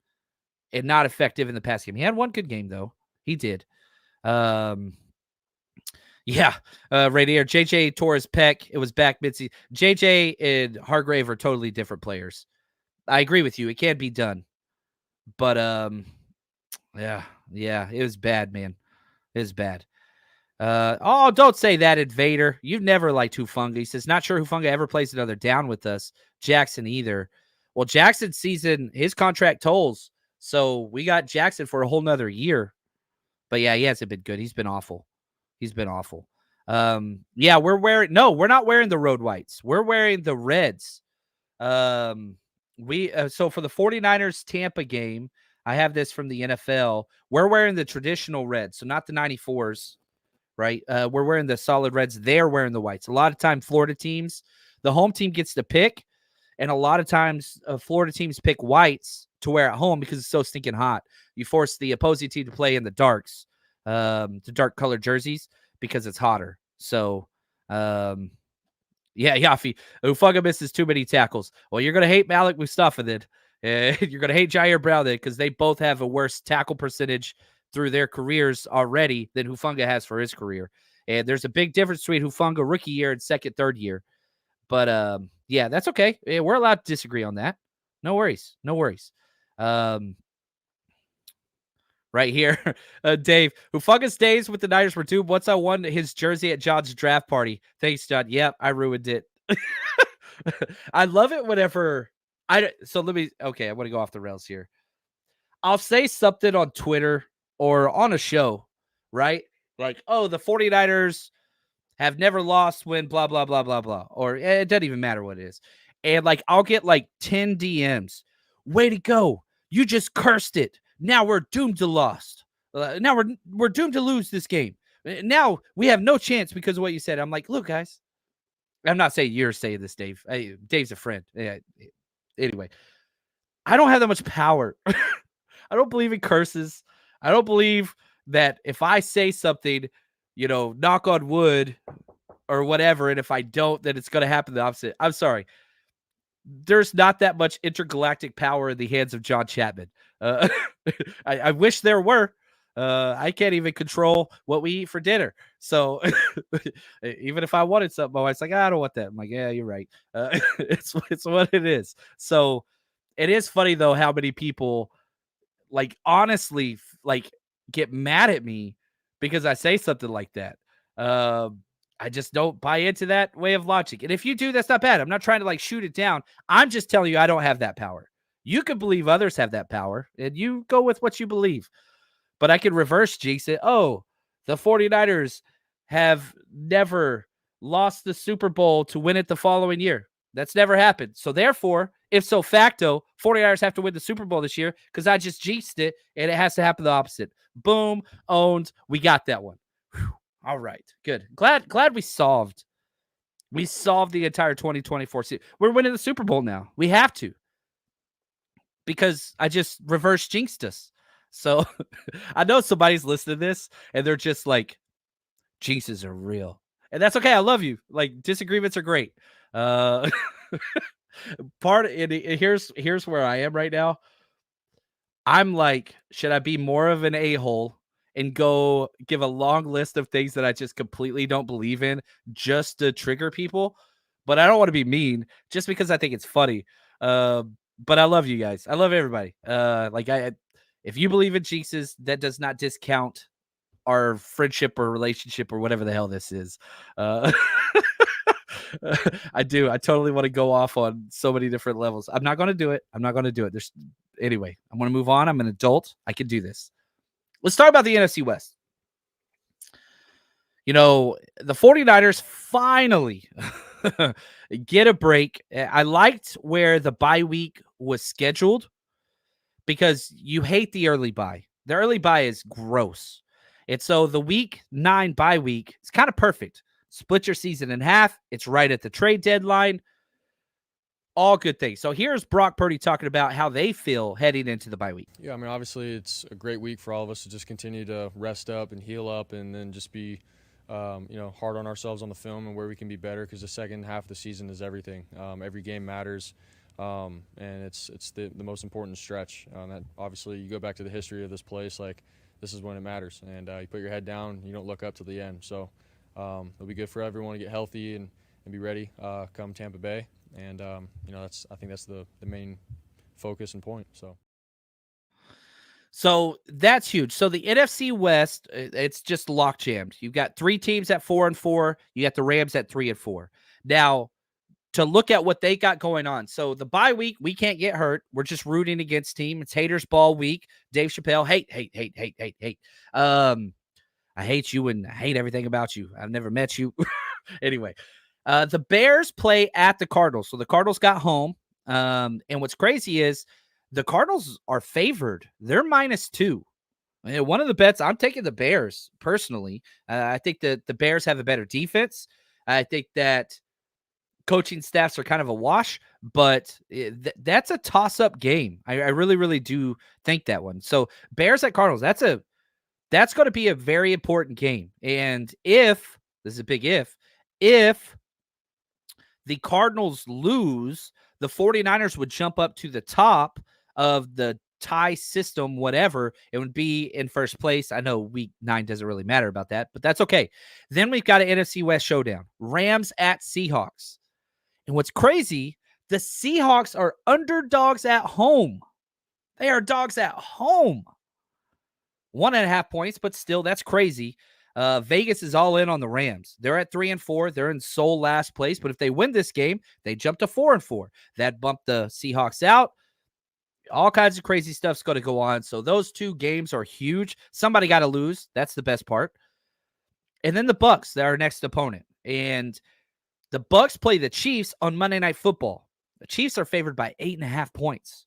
S2: and not effective in the pass game. He had one good game, though. He did. Right here. JJ tore his pec. It was back mid-season. JJ and Hargrave are totally different players. I agree with you. It can be done. But, yeah, it was bad, man. It was bad. Don't say that, Invader. You've never liked Hufanga. He says, not sure Hufanga ever plays another down with us. Jackson either. Well, Jackson's season, his contract tolls. So we got Jackson for a whole nother year. But yeah, he hasn't been good. He's been awful. We're not wearing the road whites. We're wearing the reds. So for the 49ers Tampa game, I have this from the NFL. We're wearing the traditional reds, so not the 94s. Right? We're wearing the solid reds. They're wearing the whites. A lot of time, Florida teams, the home team gets to pick, And a lot of times Florida teams pick whites to wear at home because it's so stinking hot. You force the opposing team to play in the darks, the dark colored jerseys, because it's hotter. So, yeah, Yafi, Ufaga misses too many tackles. Well, you're going to hate Malik Mustafa then. You're going to hate Jair Brown then, because they both have a worse tackle percentage through their careers already than Hufanga has for his career. And there's a big difference between Hufanga rookie year and second, third year. But yeah, that's okay. Yeah, we're allowed to disagree on that. No worries. No worries. Right here, Dave, Hufanga's days with the Niners were doomed once I won his jersey at John's draft party. Thanks, John. Yep, I ruined it. I love it whenever I want to go off the rails here. I'll say something on Twitter or on a show, right? Like, oh, the 49ers have never lost when blah, blah, blah, blah, blah. Or it doesn't even matter what it is. And like, I'll get like 10 DMs. Way to go. You just cursed it. Now we're doomed to lost. Now we're doomed to lose this game. Now we have no chance because of what you said. I'm like, look, guys. I'm not saying you're saying this, Dave. Dave's a friend. Yeah. Anyway, I don't have that much power. I don't believe in curses. I don't believe that if I say something, knock on wood or whatever, and if I don't, then it's going to happen the opposite. I'm sorry. There's not that much intergalactic power in the hands of John Chapman. I wish there were. I can't even control what we eat for dinner. So even if I wanted something, my wife's like, I don't want that. I'm like, yeah, you're right. It's what it is. So it is funny though how many people like honestly like get mad at me because I say something like that. I just don't buy into that way of logic. And if you do, that's not bad. I'm not trying to like shoot it down. I'm just telling you I don't have that power. You could believe others have that power, and you go with what you believe. But I could reverse jinx it. Oh, the 49ers have never lost the Super Bowl to win it the following year. That's never happened. So therefore, if so facto, 49ers have to win the Super Bowl this year because I just jinxed it, and it has to happen the opposite. Boom, owned. We got that one. Whew. All right, good. Glad we solved the entire 2024 season. We're winning the Super Bowl now. We have to. Because I just reverse jinxed us. So I know somebody's listening to this and they're just like, jinxes are real. And that's okay. I love you. Like, disagreements are great. Here's where I am right now. I'm like, should I be more of an a-hole and go give a long list of things that I just completely don't believe in just to trigger people? But I don't want to be mean just because I think it's funny. But I love you guys. I love everybody. If you believe in jinxes, that does not discount our friendship or relationship or whatever the hell this is. I do. I totally want to go off on so many different levels. I'm not going to do it. Anyway, I'm going to move on. I'm an adult. I can do this. Let's talk about the NFC West. The 49ers finally get a break. I liked where the bye week was scheduled because you hate the early bye. The early bye is gross. And so the week 9 bye week is kind of perfect. Split your season in half. It's right at the trade deadline. All good things. So here's Brock Purdy talking about how they feel heading into the bye week.
S5: Yeah, I mean, obviously it's a great week for all of us to just continue to rest up and heal up and then just be hard on ourselves on the film and where we can be better because the second half of the season is everything. Every game matters, and it's the most important stretch. That obviously you go back to the history of this place, like this is when it matters, and you put your head down, you don't look up to the end. So it'll be good for everyone to get healthy and be ready come Tampa Bay, and I think that's the main focus and point.
S2: So that's huge. So the NFC West, it's just lock jammed. You've got 3 teams at 4-4. You got the Rams at 3-4. Now, to look at what they got going on. So the bye week, we can't get hurt. We're just rooting against team. It's haters ball week. Dave Chappelle, hate. I hate you and I hate everything about you. I've never met you. Anyway, the Bears play at the Cardinals. So the Cardinals got home. And what's crazy is the Cardinals are favored. They're -2. One of the bets, I'm taking the Bears personally. I think that the Bears have a better defense. I think that coaching staffs are kind of a wash, but that's a toss-up game. I really, really do think that one. So Bears at Cardinals, that's going to be a very important game. And if this is a big if the Cardinals lose, the 49ers would jump up to the top of the tie system, whatever. It would be in first place. I know week 9 doesn't really matter about that, but that's okay. Then we've got an NFC West showdown. Rams at Seahawks. And what's crazy, the Seahawks are underdogs at home. They are dogs at home. 1.5 points, but still, that's crazy. Vegas is all in on the Rams. They're at 3-4. They're in sole last place, but if they win this game, they jump to 4-4. That bumped the Seahawks out. All kinds of crazy stuff's going to go on. So those 2 games are huge. Somebody got to lose. That's the best part. And then the Bucs, they're our next opponent. And the Bucs play the Chiefs on Monday Night Football. The Chiefs are favored by 8.5 points.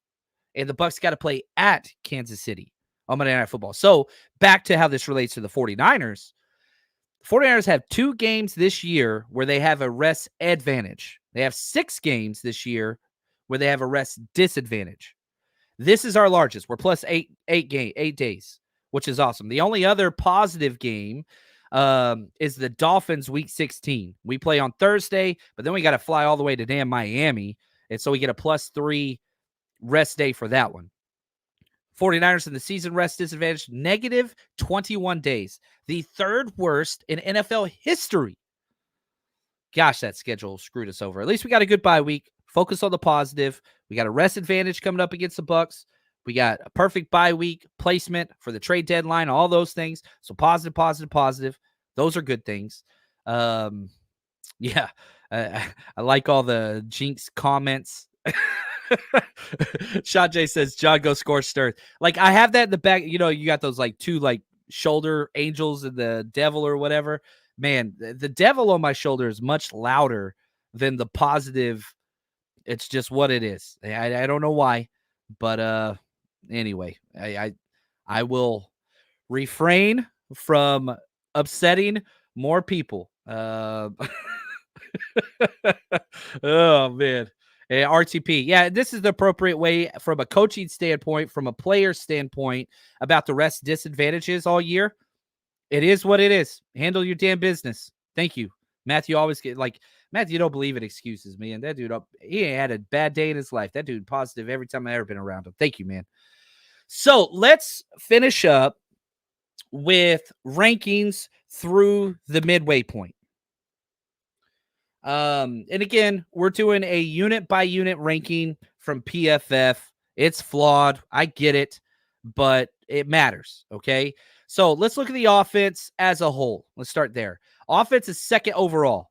S2: And the Bucs got to play at Kansas City on Monday Night Football. So back to how this relates to the 49ers. The 49ers have 2 games this year where they have a rest advantage. They have 6 games this year where they have a rest disadvantage. This is our largest. We're plus 8 days, which is awesome. The only other positive game is the Dolphins week 16. We play on Thursday, but then we got to fly all the way to damn Miami. And so we get a +3 rest day for that one. 49ers in the season rest disadvantage, -21 days. The 3rd worst in NFL history. Gosh, that schedule screwed us over. At least we got a good bye week. Focus on the positive. We got a rest advantage coming up against the Bucs. We got a perfect bye week placement for the trade deadline, all those things. So positive, positive, positive. Those are good things. Yeah, I like all the jinx comments. Shot J says, John, go score Sturth. Like, I have that in the back. You know, you got those like 2 like shoulder angels and the devil or whatever. Man, the devil on my shoulder is much louder than the positive. It's just what it is. I don't know why, but anyway, I will refrain from upsetting more people. Oh man. RTP. Yeah, this is the appropriate way from a coaching standpoint, from a player standpoint about the rest disadvantages all year. It is what it is. Handle your damn business. Thank you. Matthew always get like, Matthew don't believe in excuses, man. That dude, he ain't had a bad day in his life. That dude positive every time I've ever been around him. Thank you, man. So let's finish up with rankings through the midway point. And again, we're doing a unit by unit ranking from PFF. It's flawed. I get it, but it matters. Okay. So let's look at the offense as a whole. Let's start there. Offense is 2nd overall.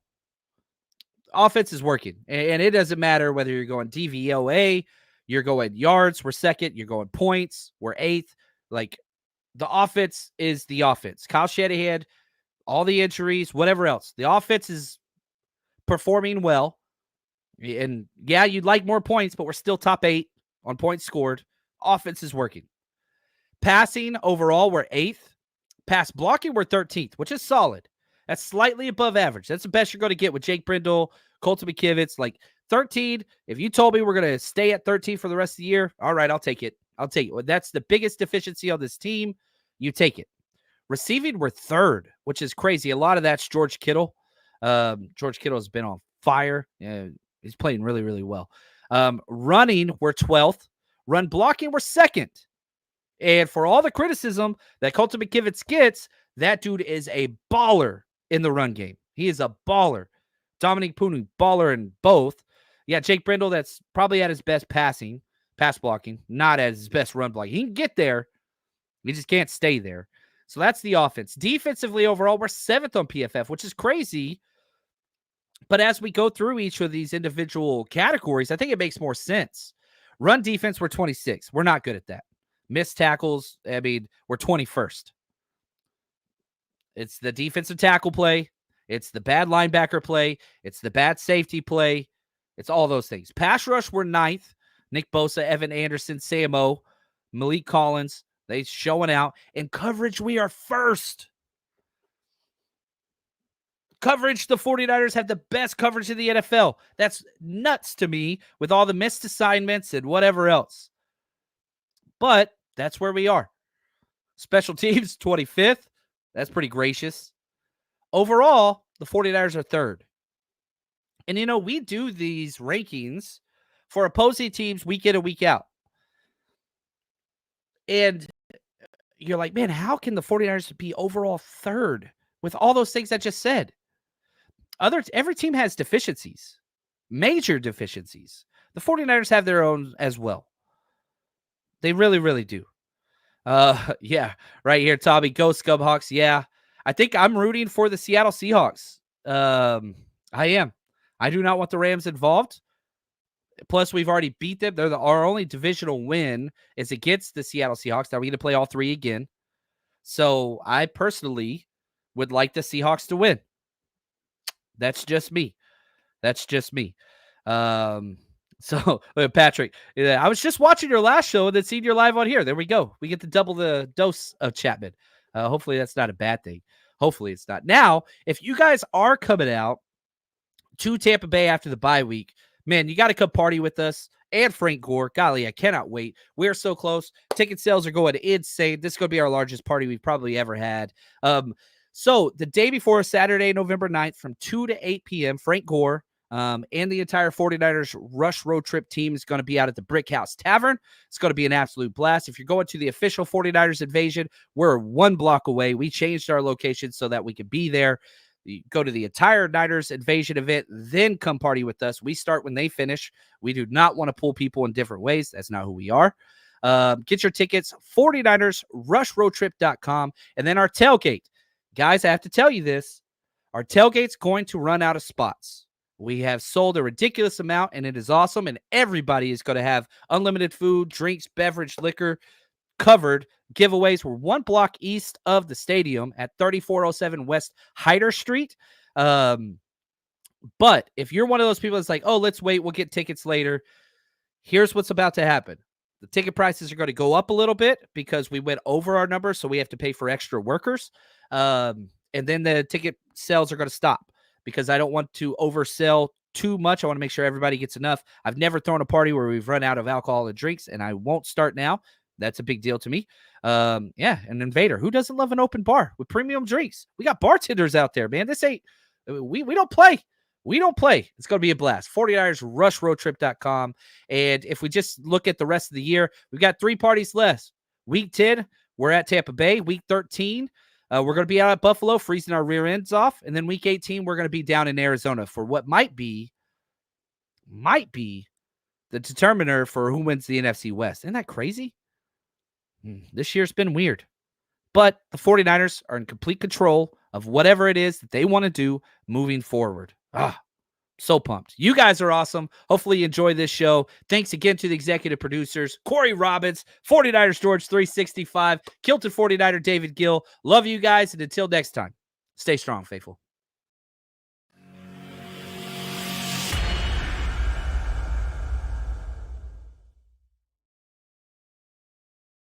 S2: Offense is working, and it doesn't matter whether you're going DVOA, you're going yards, we're 2nd, you're going points, we're 8th. Like, the offense is the offense. Kyle Shanahan, all the injuries, whatever else. The offense is performing well. And yeah, you'd like more points, but we're still top 8 on points scored. Offense is working. Passing overall, we're 8th. Pass blocking, we're 13th, which is solid. That's slightly above average. That's the best you're going to get with Jake Brindle, Colton McKivitz. Like 13, if you told me we're going to stay at 13 for the rest of the year, all right, I'll take it. I'll take it. That's the biggest deficiency on this team. You take it. Receiving, we're 3rd, which is crazy. A lot of that's George Kittle. George Kittle has been on fire. He's playing really, really well. Running, we're 12th. Run blocking, we're 2nd. And for all the criticism that Colton McKivitz gets, that dude is a baller in the run game. He is a baller. Dominique Punu, baller in both. Yeah, Jake Brindle, that's probably at his best pass blocking, not at his best run blocking. He can get there. He just can't stay there. So that's the offense. Defensively, overall, we're 7th on PFF, which is crazy. But as we go through each of these individual categories, I think it makes more sense. Run defense, we're 26. We're not good at that. Missed tackles, I mean, we're 21st. It's the defensive tackle play. It's the bad linebacker play. It's the bad safety play. It's all those things. Pass rush, we're 9th. Nick Bosa, Evan Anderson, Sam O, Malik Collins, they showing out. In coverage, we are 1st. coverage. The 49ers have the best coverage in the NFL. That's nuts to me with all the missed assignments and whatever else. But that's where we are. Special teams, 25th. That's pretty gracious. Overall, the 49ers are third. And, we do these rankings for opposing teams week in and week out. And you're like, man, how can the 49ers be overall third with all those things I just said? Every team has deficiencies, major deficiencies. The 49ers have their own as well. They really, really do. Yeah, right here, Tommy. Go Scumhawks. Yeah, I think I'm rooting for the Seattle Seahawks. I am. I do not want the Rams involved. Plus, we've already beat them. Our only divisional win is against the Seattle Seahawks. Now we get to play all three again. So I personally would like the Seahawks to win. That's just me. So, Patrick, I was just watching your last show and then seeing your live on here. There we go. We get to double the dose of Chapman. Hopefully that's not a bad thing. Hopefully it's not. Now, if you guys are coming out to Tampa Bay after the bye week, man, you got to come party with us and Frank Gore. Golly, I cannot wait. We're so close. Ticket sales are going insane. This is going to be our largest party we've probably ever had. So the day before, Saturday, November 9th, from 2 to 8 p.m., Frank Gore and the entire 49ers Rush Road Trip team is going to be out at the Brick House Tavern. It's going to be an absolute blast. If you're going to the official 49ers Invasion, we're 1 block away. We changed our location so that we could be there. You go to the entire Niners Invasion event, then come party with us. We start when they finish. We do not want to pull people in different ways. That's not who we are. Get your tickets, 49ersrushroadtrip.com. And then our tailgate. Guys, I have to tell you this. Our tailgate's going to run out of spots. We have sold a ridiculous amount, and it is awesome. And everybody is going to have unlimited food, drinks, beverage, liquor covered. Giveaways. We're 1 block east of the stadium at 3407 West Hyder Street. But if you're one of those people that's like, oh, let's wait, we'll get tickets later. Here's what's about to happen. The ticket prices are going to go up a little bit because we went over our numbers, so we have to pay for extra workers. And then the ticket sales are going to stop because I don't want to oversell too much. I want to make sure everybody gets enough. I've never thrown a party where we've run out of alcohol and drinks, and I won't start now. That's a big deal to me. Yeah, an Invader. Who doesn't love an open bar with premium drinks? We got bartenders out there, man. This ain't we don't play. We don't play. It's going to be a blast. 49ersrushroadtrip.com. And if we just look at the rest of the year, we've got 3 parties left. Week 10, we're at Tampa Bay. Week 13, we're going to be out at Buffalo, freezing our rear ends off. And then week 18, we're going to be down in Arizona for what might be the determiner for who wins the NFC West. Isn't that crazy? This year's been weird. But the 49ers are in complete control of whatever it is that they want to do moving forward. So pumped. You guys are awesome. Hopefully you enjoy this show. Thanks again to the executive producers, Corey Robbins, 49ers George 365, Kilted 49er David Gill. Love you guys, and until next time, stay strong, faithful.